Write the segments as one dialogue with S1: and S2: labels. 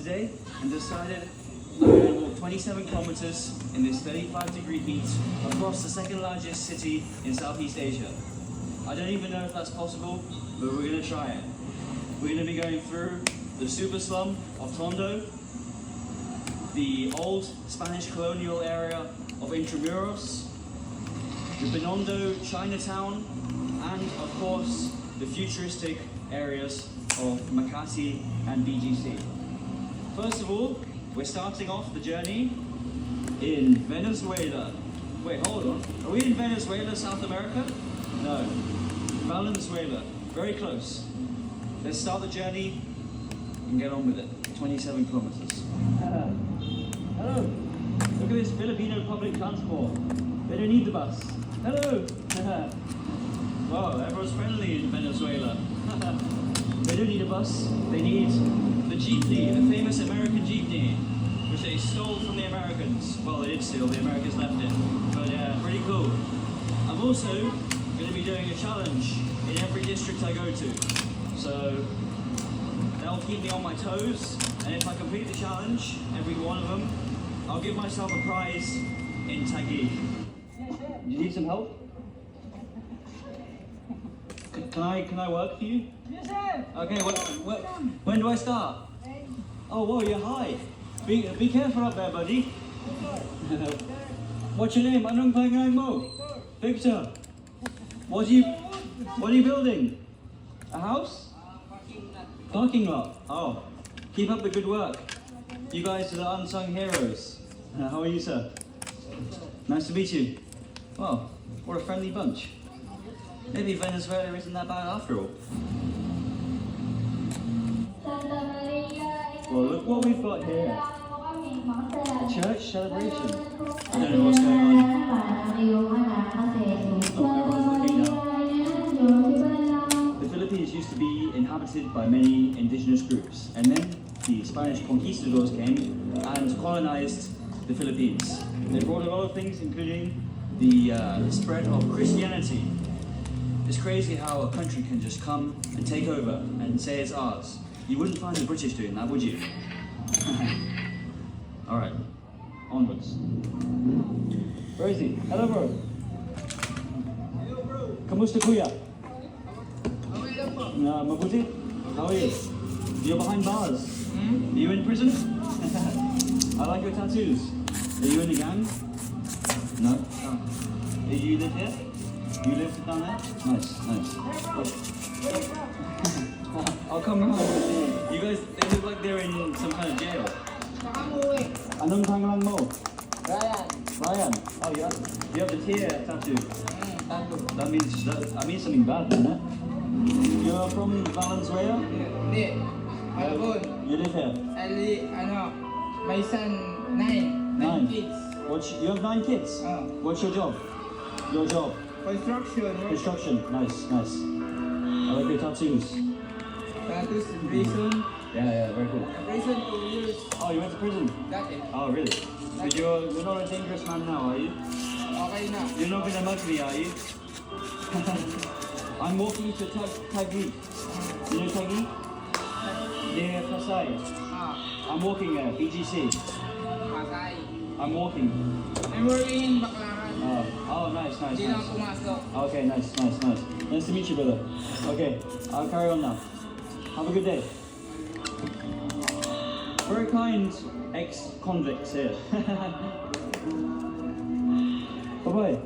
S1: today and decided I'm going to walk 27 kilometers in this 35-degree heat across the second largest city in Southeast Asia. I don't even know if that's possible, but we're going to try it. We're going to be going through the super slum of Tondo, the old Spanish colonial area of Intramuros, the Binondo Chinatown, and of course the futuristic areas of Makati and BGC. First of all, we're starting off the journey in Venezuela. Wait, hold on. Are we in Venezuela, South America? No. Valenzuela. Very close. Let's start the journey and get on with it. 27 kilometers. Hello. Look at this Filipino public transport. They don't need the bus. Hello. Wow, everyone's friendly in Venezuela. They don't need a bus. They need the jeepney, the famous American jeepney, which they stole from the Americans. Well, they did steal, the Americans left it. But yeah, pretty cool. I'm also going to be doing a challenge in every district I go to. So that'll keep me on my toes. And if I complete the challenge, every one of them, I'll give myself a prize in Taguig. You need some help? Can I work for you?
S2: Yes, sir.
S1: Okay, when do I start? Oh, whoa, you're high. Be careful up there, buddy. What's your name? Anong pangalan mo? Victor. What are you building? A house? Parking lot. Oh, keep up the good work. You guys are the unsung heroes. How are you, sir? Nice to meet you. Well, what a friendly bunch. Maybe Venezuela isn't that bad after all. Well, look what we've got here. A church celebration. I don't know what's going on. Oh, everyone's looking now. The Philippines used to be inhabited by many indigenous groups, and then the Spanish conquistadors came and colonized the Philippines. They brought a lot of things, including the spread of Christianity. It's crazy how a country can just come and take over and say it's ours. You wouldn't find the British doing that, would you? Alright, onwards. Where is he? Hello, bro.
S2: Hello, bro.
S1: Kamusta, kuya?
S2: Okay lang po.
S1: Mabuti? How are you? You're behind bars. Are you in prison? I like your tattoos. Are you in a gang? No? Oh. Do you live here? You live down there? Nice. I'll come around. You guys, they look like they're in some kind of jail.
S2: Saka mo eh.
S1: Anong pangalan mo?
S2: Ryan.
S1: Ryan. Oh, you have the tear tattoo.
S2: Tato.
S1: That means something bad, doesn't it? You're from Valenzuela?
S2: Hindi. Malabon.
S1: You live here?
S2: My son, 9
S1: Nine.
S2: kids.
S1: You have 9 kids? What's your job? Your job?
S2: Construction.
S1: Construction. Nice. I like your tattoos.
S2: Status, prison.
S1: Yeah, very cool.
S2: Prison 2 years.
S1: Oh, you went to prison?
S2: Dati.
S1: Oh, really? But you're not a dangerous man now, are you?
S2: Okay na.
S1: You're not gonna mug me, are you? I'm walking to Taguig. You know Taguig? Near Pasay. I'm walking there, BGC.
S2: Pasay.
S1: I'm walking.
S2: I'm working in Baclaran.
S1: Oh, nice.
S2: Hindi lang pumasok.
S1: Okay, nice. Nice to meet you, brother. Okay, I'll carry on now. Have a good day. Very kind ex-convicts here. Bye-bye.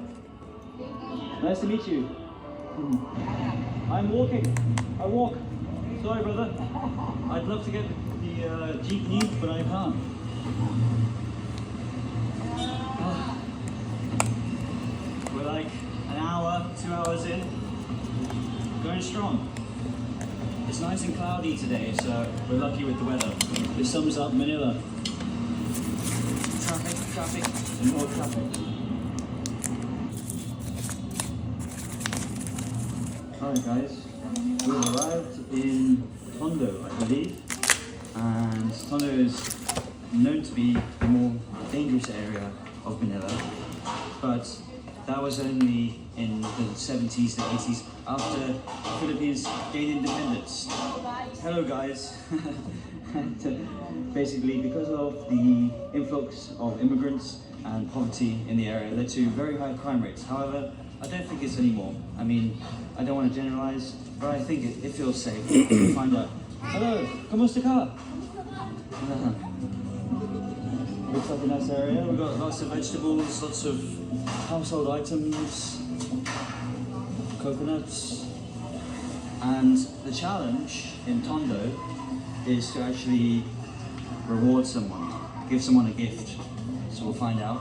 S1: Nice to meet you. I'm walking. I walk. Sorry, brother. I'd love to get the jeepney, but I can't. We're like an hour, 2 hours in. Going strong. It's nice and cloudy today, so we're lucky with the weather. This sums up Manila. Traffic, and more traffic. Alright guys, we've arrived in Tondo, I believe. And Tondo is known to be the more dangerous area of Manila. But that was only in the 70s, the 80s, after the Philippines gained independence. Hello guys. Basically, because of the influx of immigrants and poverty in the area, led to very high crime rates. However, I don't think it's anymore. I mean, I don't want to generalize, but I think it feels safe to find out. Hello, kamusta ka? Looks like a nice area. We've got lots of vegetables, lots of household items, coconuts, and the challenge in Tondo is to actually reward someone, give someone a gift. So we'll find out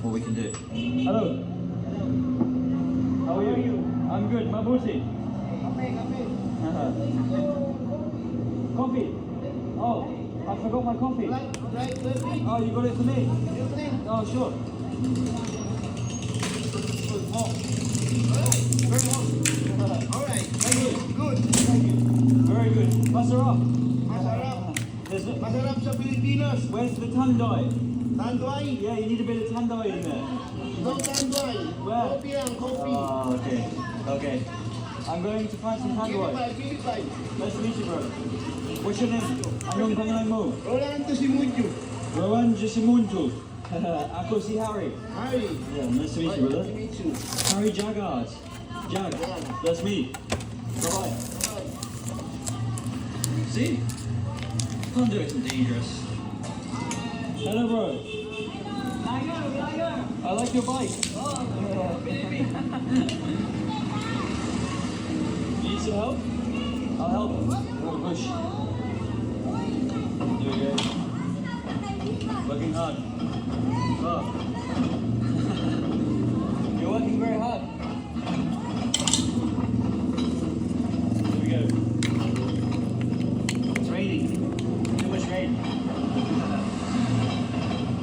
S1: what we can do. Hello. How are you? I'm good. Mabuti. Coffee. Oh, I forgot my coffee. Oh, you got it for me? Oh, sure. Oh. Very hot.
S3: Alright,
S1: Thank you.
S3: good.
S1: Thank you. Very good. Masarap.
S3: Masarap sa Pilipinas.
S1: Where's the tandoy?
S3: Tandoy?
S1: Yeah, you need a bit of tandoy in there.
S3: No tandoy.
S1: Where?
S3: Coffee lang, coffee.
S1: Oh, okay. Okay. I'm going to find some tandoy.
S3: Pilipay.
S1: Nice to meet you, bro. What's your name? Anong pangalan mo?
S3: Rolando Simudio.
S1: Rowan Jasimuntu. Ako si Harry.
S3: Hi.
S1: Yeah, nice to meet you, brother.
S3: Nice to meet you.
S1: Harry Jaggard. Jag. That's me. Bye-bye. See? Tondo isn't dangerous. Hello, bro. I like your bike. You need some help? I'll help. We'll push. There we go. Working hard. Oh. You're working very hard. Here we go. It's raining. Too much rain.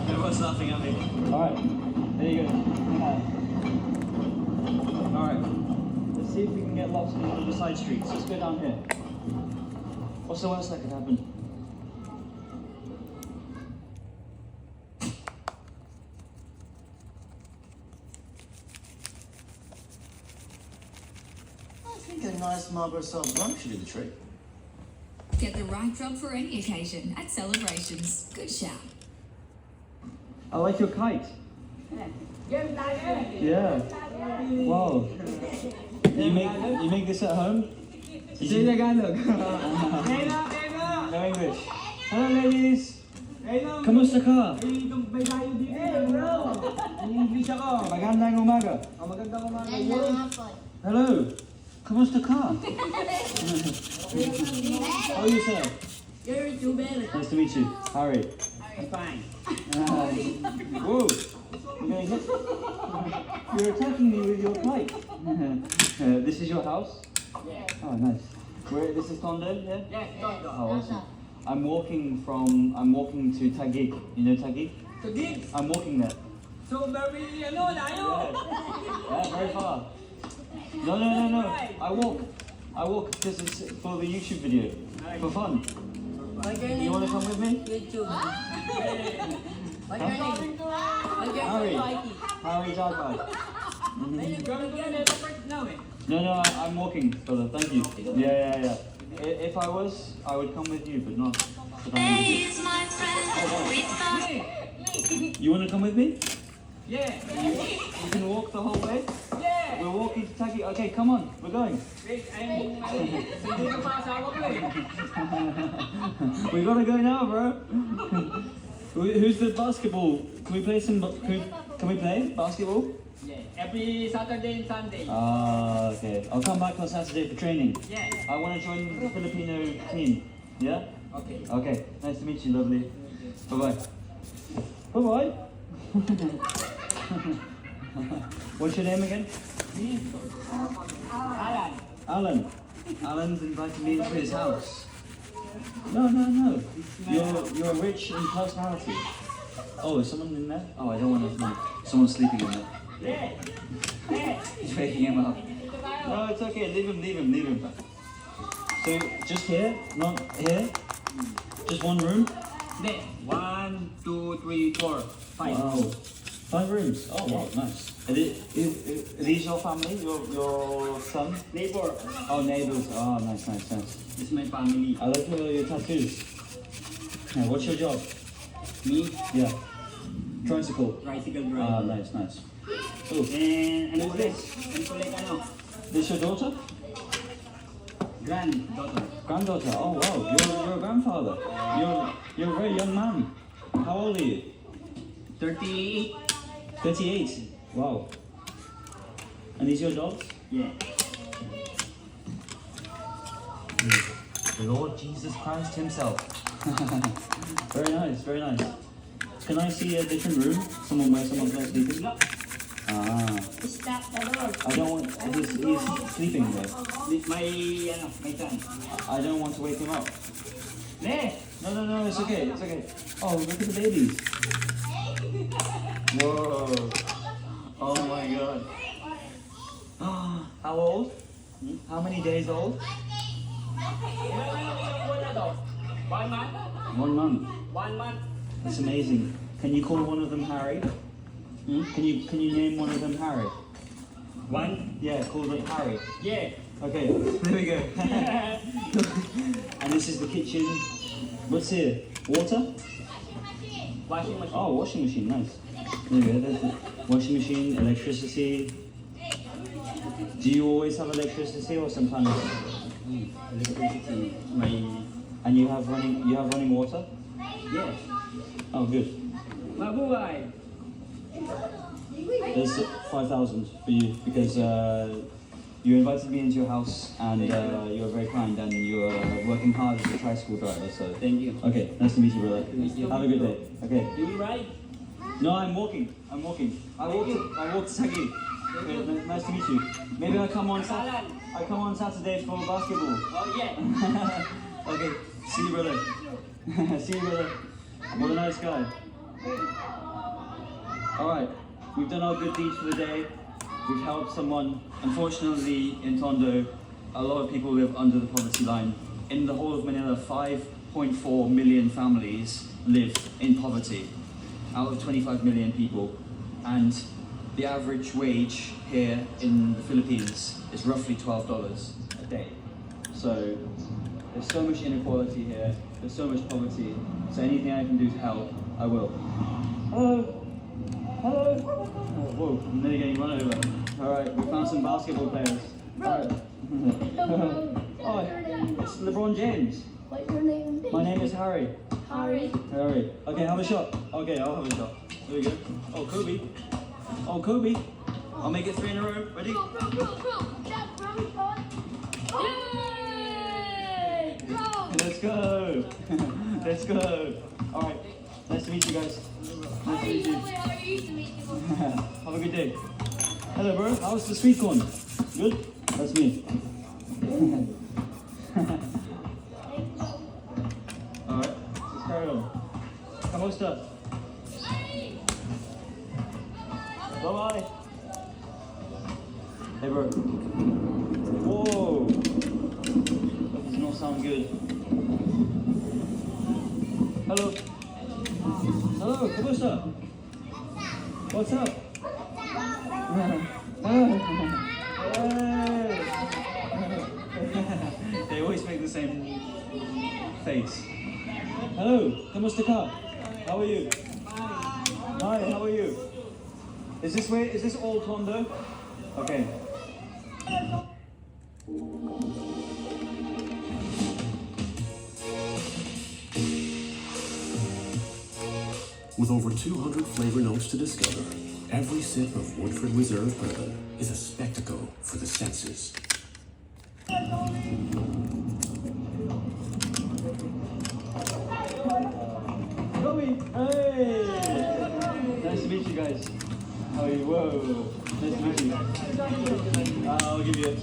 S1: Everyone's laughing at me. Alright, there you go. Alright, let's see if we can get lost in one of the side streets. Let's go down here. What's the worst that could happen?
S3: I think a nice marble soft blanc should do the trick.
S4: Get the right drop for any occasion at Celebrations. Good shout.
S1: I like your kite. Yeah. Wow. You make this at home?
S2: Say Tagalog.
S1: No English. Hello, ladies. Kamusta ka?
S2: May tayo dito. Hey, bro. English ako.
S1: Magandang umaga.
S2: Maganda ko mga
S1: Hello. Kamusta ka? How are you, sir?
S4: You're too bad.
S1: Nice to meet you. Harry.
S2: Fine.
S1: Whoa. You're getting hit. You're attacking me with your kite. This is your house?
S2: Yeah.
S1: Oh, nice. This is Tondo, yeah?
S2: Yes, Tondo.
S1: Oh, awesome. I'm walking to Taguig. You know Taguig?
S2: Tugig.
S1: I'm walking there.
S2: So very, layo.
S1: Yeah, very far. No. I walk because it's for the YouTube video. For fun. You want to come with me?
S4: YouTube.
S1: Harry. Harry Jaggard. No, I'm walking, brother. Thank you. Yeah. If I was, I would come with you, but not. But I'm with you. You want to come with me?
S2: Yeah.
S1: You can walk the whole way?
S2: Yeah.
S1: We're walking to Taguig. Okay, come on. We're going.
S2: Wait, hindi ko pa asawa ko eh.
S1: We gotta go now, bro. Who's the basketball? Can we play some? Can we play basketball?
S2: Yeah. Every Saturday and Sunday.
S1: Okay. I'll come back on Saturday for training.
S2: Yeah.
S1: I want to join the Filipino team. Yeah?
S2: Okay.
S1: Okay. Nice to meet you, lovely. Bye-bye. Bye-bye. What's your name again?
S2: Alan.
S1: Alan. Alan's invited me into his house. No. You're rich in personality. Oh, is someone in there? Oh, I don't want to. Someone's sleeping in there.
S2: Yeah.
S1: He's waking him up. No, it's okay. Leave him. So, just here? Not here? Just one room?
S2: Then 1, 2, 3, 4, 5.
S1: Wow. 5 rooms. Oh, wow, nice. Are these your family? Your son?
S2: Neighbor.
S1: Oh, neighbors. Oh, nice.
S2: This is my family.
S1: I like your tattoos. Yeah, what's your job?
S2: Me,
S1: Yeah. Tricycle.
S2: tricycle
S1: Ah,
S2: driver.
S1: nice, nice. Oh,
S2: And ano ulit? Ano ulit ano?
S1: this your daughter?
S2: Granddaughter.
S1: Granddaughter. Oh wow, you're a grandfather. You're a very young man. How old are you?
S2: 38.
S1: 38. Wow. And these your dogs?
S2: Yeah.
S1: The Lord Jesus Christ himself. Very nice, very nice. Can I see a different room? Where someone's not sleeping? Ah. I don't want, he's sleeping there.
S2: With my son.
S1: I don't want to wake him up.
S2: Ne!
S1: No, it's okay, it's okay. Oh, look at the babies. Whoa. Oh my god. How old? How many days old?
S2: 1 month.
S1: 1 month.
S2: 1 month.
S1: That's amazing. Can you call one of them Harry? Can you name one of them Harry?
S2: One.
S1: Yeah, call them Harry.
S2: Yeah.
S1: Okay, there we go. And this is the kitchen. What's here? Water?
S2: Washing machine.
S1: Oh, washing machine, nice. There we go, there's the washing machine, electricity. Do you always have electricity or sometimes?
S2: Electricity.
S1: And you have running water?
S2: Yeah.
S1: Oh, good.
S2: Mabuhay.
S1: There's 5,000 for you because you invited me into your house and you were very kind and you were working hard as a tricycle driver. So
S2: Thank you.
S1: okay, nice to meet you, brother.
S2: meet you.
S1: Have a good day. Okay.
S2: You right?
S1: No, I'm walking. I walked to Sagi. Okay, nice to meet you. Maybe I come on Saturday for basketball.
S2: Oh yeah.
S1: Okay. See you, brother. See you, brother. What a nice guy. All right. We've done our good deeds for the day. We've helped someone. Unfortunately, in Tondo, a lot of people live under the poverty line. In the whole of Manila, 5.4 million families live in poverty out of 25 million people. And the average wage here in the Philippines is roughly $12 a day. So there's so much inequality here. There's so much poverty. So anything I can do to help, I will. Hello. Hello. Oh, whoa, I'm nearly getting run over. All right, we found some basketball players. All right. Oh, it's LeBron James.
S5: What's your name?
S1: My name is Harry.
S5: Harry.
S1: Harry. Okay, have a shot. Okay, I'll have a shot. There we go. Oh, Kobe. Oh, Kobe. I'll make it 3 in a row. Ready?
S5: Bro. That's really fun. Yay! Bro.
S1: Let's go. Let's go. All right. Nice to meet you guys. Nice to meet you. Have a good day. Hello, bro. How's the sweet corn? Good? That's me. Alright, let's carry on. Kamusta? Bye-bye. Hey, bro. Whoa. That does not sound good. Hello. Hello, kamusta? What's up? They always make the same face. Hello, kamusta ka? How are you? Hi, how are you? Is this all Tondo? Okay.
S6: With over 200 flavor notes to discover, every sip of Woodford Reserve Bourbon is a spectacle for the senses.
S1: Kobe! Hey! Nice to meet you guys. How are you? Whoa! Nice to meet you. I'll give you it.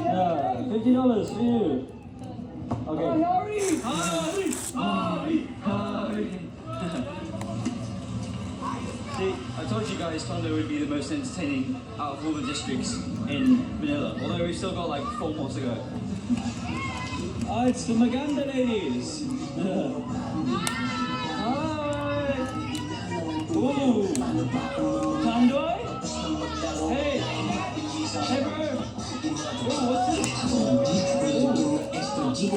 S1: Yeah, $50 for you. Okay. Harry! See, I told you guys Tondo would be the most entertaining out of all the districts in Manila, although we've still got like 4 more to go. Oh, it's the Maganda ladies! Hi! Ooh! Tandoy? Hey! Hey bro! Ooh, what's this? Ooh. Whose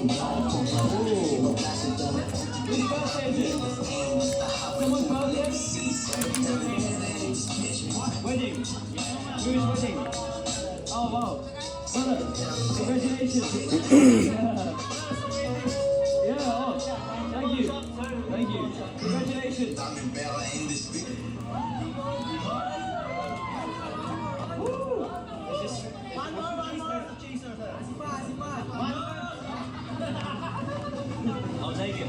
S1: birthday is it? Someone's birthday? Wedding. Whose wedding? Oh wow. Brother, congratulations. Yeah, oh, thank you. Thank you. Congratulations. Woo! I'll take it.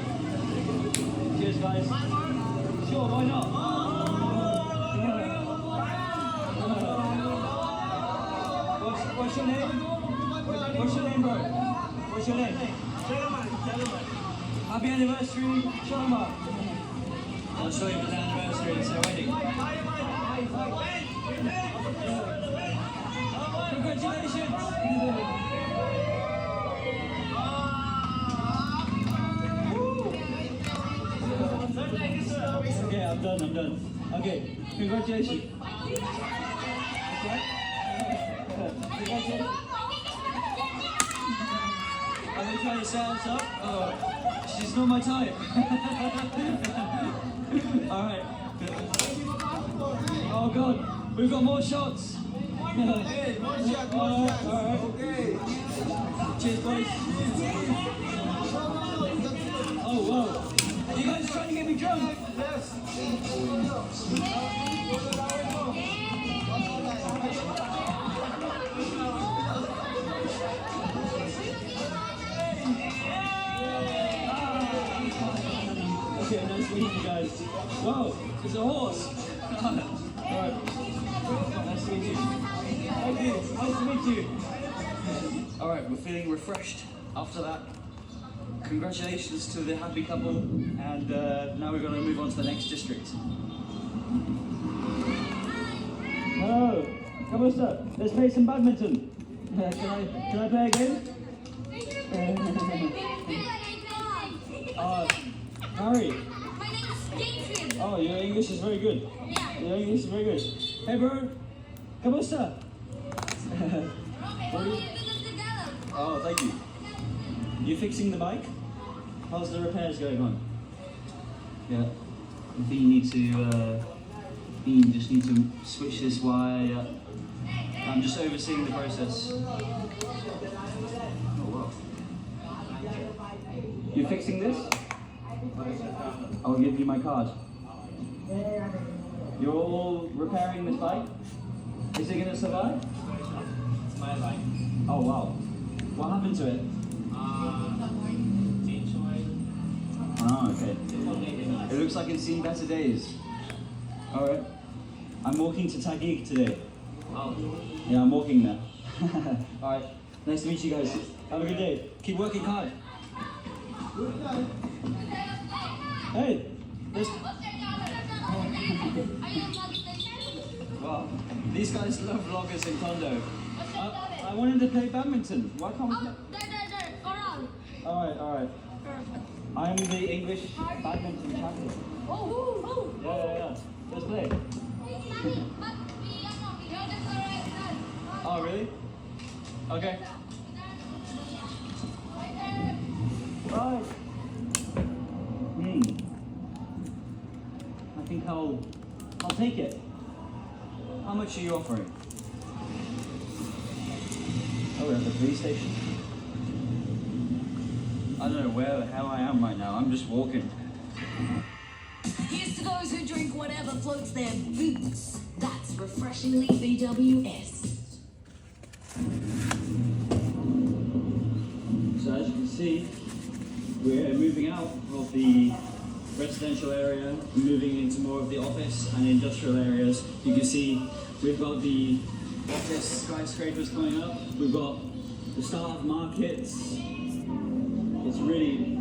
S1: Cheers, guys. Sure, why not? What's your name? What's your name, bro? What's your name? Happy anniversary, Sharma. I'll show you the anniversary. It's a wedding. Congratulations. Okay, I'm done. Okay, congratulations. Are they trying to set us up? Oh, she's not my type. Alright. Oh god, we've got more shots. Okay, more shot. Alright. Okay. Cheers, boys. Oh, wow. Are you guys trying to get me drunk? Yes. Okay, nice to meet you guys. Wow, it's a horse. Alright. Nice to meet you. Thank you. Nice to meet you. Alright, we're feeling refreshed after that. Congratulations to the happy couple, and now we're going to move on to the next district. Hello, come on, sir. Let's play some badminton. Can I play a game? Harry.
S5: My name is Jason.
S1: Oh, your English is very good.
S5: Yeah.
S1: Your English is very good. Hey, bro. Come on, sir. Oh, thank you. You fixing the bike? How's the repairs going on? Yeah. I think you need to, you just need to switch this wire. I'm just overseeing the process. Oh, wow. You fixing this? I'll give you my card. You're all repairing this bike? Is it gonna survive?
S2: It's my bike.
S1: Oh, wow. What happened to it?
S2: Change oil.
S1: Oh, okay. It looks like it's seen better days. Alright. I'm walking to Taguig today.
S2: Oh.
S1: Yeah, I'm walking there. Alright. Nice to meet you guys. Have a good day. Keep working hard. Hey! There's... Wow. These guys love vloggers in Tondo. I wanted to play badminton. Why can't we play? Alright. I'm the English badminton champion. Yeah. Let's play. Oh, really? Okay. Right. I think I'll take it. How much are you offering? Oh, we're at the police station. I don't know where the hell I am right now. I'm just walking.
S4: Here's to those who drink whatever floats their boots. That's refreshingly BWS.
S1: So as you can see, we're moving out of the residential area, moving into more of the office and industrial areas. You can see we've got the office skyscrapers coming up. We've got the start of markets. It's really,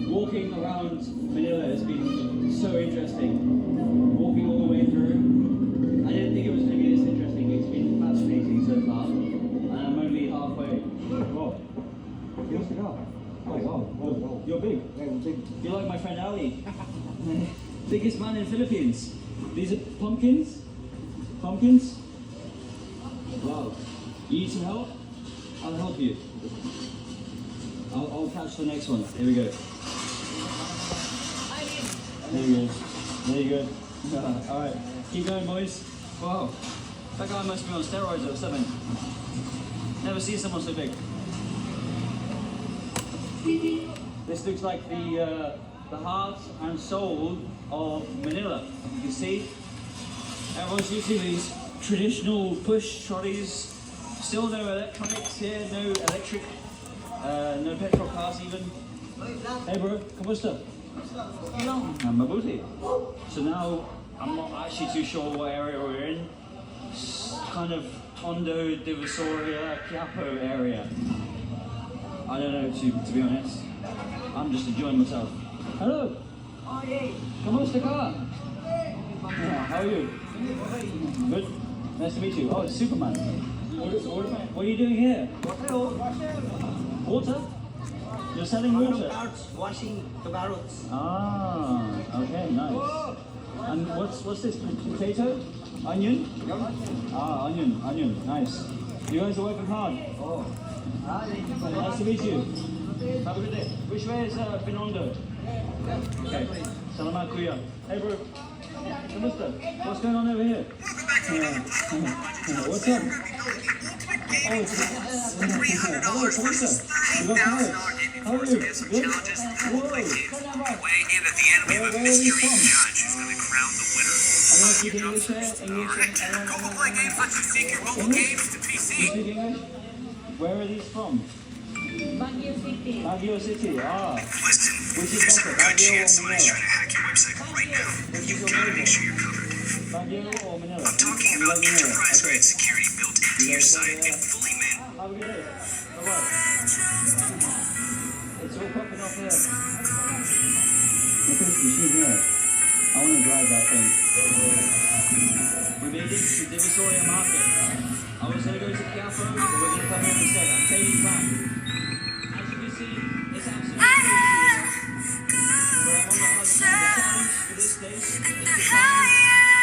S1: walking around Manila has been so interesting. Walking all the way through. I didn't think it was going to be this interesting. It's been fascinating so far. And I'm only halfway. Whoa. Here's the car. Oh wow. You're big. You're like my friend Ali. Biggest man in Philippines. These are pumpkins? Pumpkins? Wow. You need some help? I'll help you. I'll catch the next one. Here we go. There you go. There you go. All right, keep going, boys. Wow, that guy must be on steroids or something. Never seen someone so big. This looks like the heart and soul of Manila. You can see everyone's using these traditional push trolleys. Still no electronics here, no electric, no petrol cars even. Hey bro, kamusta? Mabuti. So now I'm not actually too sure what area we're in. It's kind of Tondo, Divisoria, Quiapo area. I don't know to be honest. I'm just enjoying myself. Hello. Kamusta ka? How are you? Good. Nice to meet you. Oh, it's Superman. What are you doing here? Water? You're selling water?
S7: Washing the barrels.
S1: Ah, okay, nice. And what's this? Potato? Onion? Ah, onion, nice. You guys are working hard. Oh. Nice to meet you. Have a good day. Which way is Binondo? Okay. Salamat kuya. Hey bro. Kamusta? What's going on over here? What's up? Oh, it's hello, Kamusta. You got pirates. How are you? Good? Whoa. Where are you from? I don't speak English here. English? You speak English? Where are these from? Baguio City. Ah. Which is better, Baguio or Manila? Which is your favorite? Baguio or Manila? I'm talking about enterprise-grade security built into your site and fully manned. Have a good day. Bye-bye. It's all popping up here. Look at this machine here. I want to drive that thing. We made it to Divisoria Market. I was going to go to Quiapo, but we're going to come here instead. I'm taking back. As you can see, it's absolutely crazy. But I'm on the challenge for this place is to find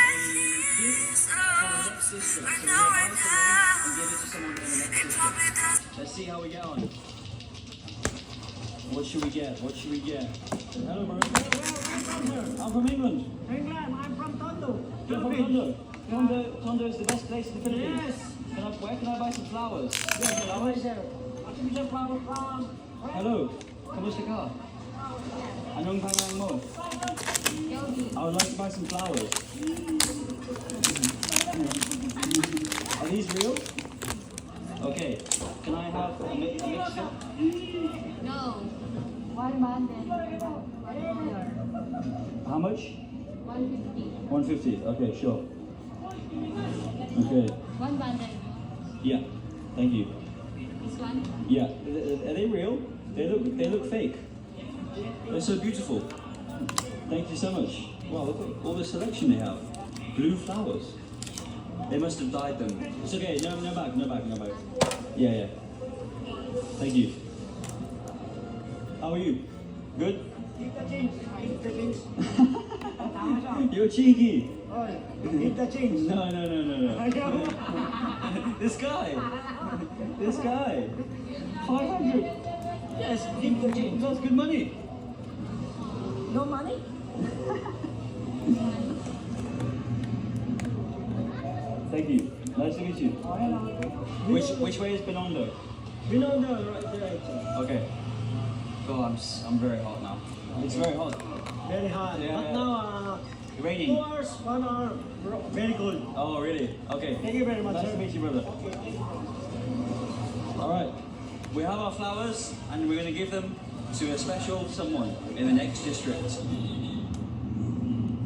S1: a gift for the next district. So we're going to buy something and give it to someone in the next district. Let's see how we get on. What should we get? What should we get? Hello, bro. I'm from England.
S7: England, I'm from Tondo.
S1: You're from Tondo? Tondo is the best place in the Philippines.
S7: Yes.
S1: Where can I buy some flowers?
S7: Yes,
S1: Flowers? Hello. Kamusta ka? Anong pangalan mo? I would like to buy some flowers. Are these real? Okay. Can I have a mixture?
S5: No. 1 bundle.
S1: How much?
S5: 150.
S1: 150. Okay, sure. Okay.
S5: 1 bundle.
S1: Yeah. Thank you.
S5: This one?
S1: Yeah. Are they real? They look fake. They're so beautiful. Thank you so much. Wow, look at all the selection they have. Blue flowers. They must have dyed them. It's okay. No bag. Yeah. Thank you. How are you? Good? You're cheeky.
S7: Eat the change.
S1: No. This guy. 500. Yes, keep the change. That's good money.
S7: No money?
S1: Thank you. Nice to meet you. Which way is Binondo?
S7: Binondo, right.
S1: Okay. Oh, I'm very hot now. It's very hot.
S7: Very hard.
S1: Yeah.
S7: But now,
S1: Raining.
S7: 2 hours, 1 hour, very good.
S1: Oh, really? Okay.
S7: Thank you very much,
S1: Nice
S7: sir.
S1: to meet you, brother. All right. We have our flowers, and we're going to give them to a special someone in the next district.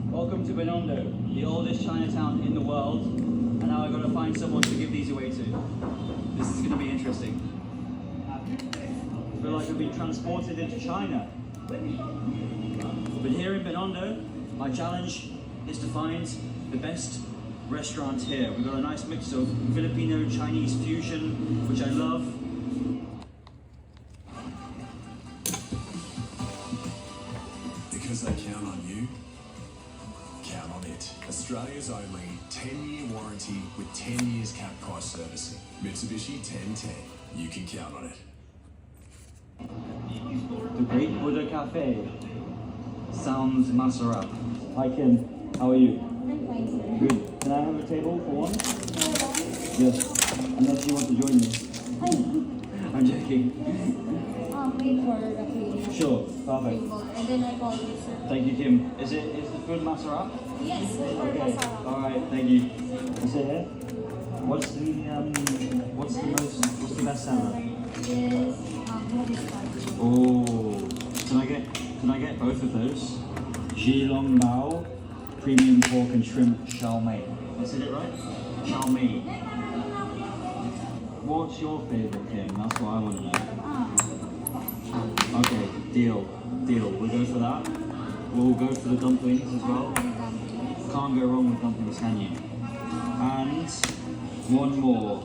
S1: Welcome to Binondo, the oldest Chinatown in the world, and now I've got to find someone to give these away to. This is going to be interesting. I feel like we've been transported into China. But here in Binondo, my challenge is to find the best restaurant here. We've got a nice mix of Filipino-Chinese fusion, which I love.
S8: Because I count on you, count on it. Australia's only 10-year warranty with 10 years cap price servicing. Mitsubishi 1010. You can count on it.
S1: The Great Buddha Cafe. Sounds Masarap. Hi Kim, how are you?
S5: I'm fine, sir.
S1: Good. Can I have a table for one? Yes. Unless you want to join me. I'm joking.
S5: Wait for roughly
S1: Sure, perfect.
S5: and then I call you, sir.
S1: Thank you, Kim. Is the food Masarap?
S5: Yes, for
S1: Okay.
S5: masarap.
S1: All right. Thank you. Is it here? What's the best seller?
S5: Is what is that?
S1: Oh, can I get both of those? Jilong Bao, premium pork and shrimp chow mein. I said it right? Chow mein. What's your favorite, Kim? That's what I want to know. Okay, deal. We'll go for that. We'll go for the dumplings as well. Can't go wrong with dumplings, can you? And one more.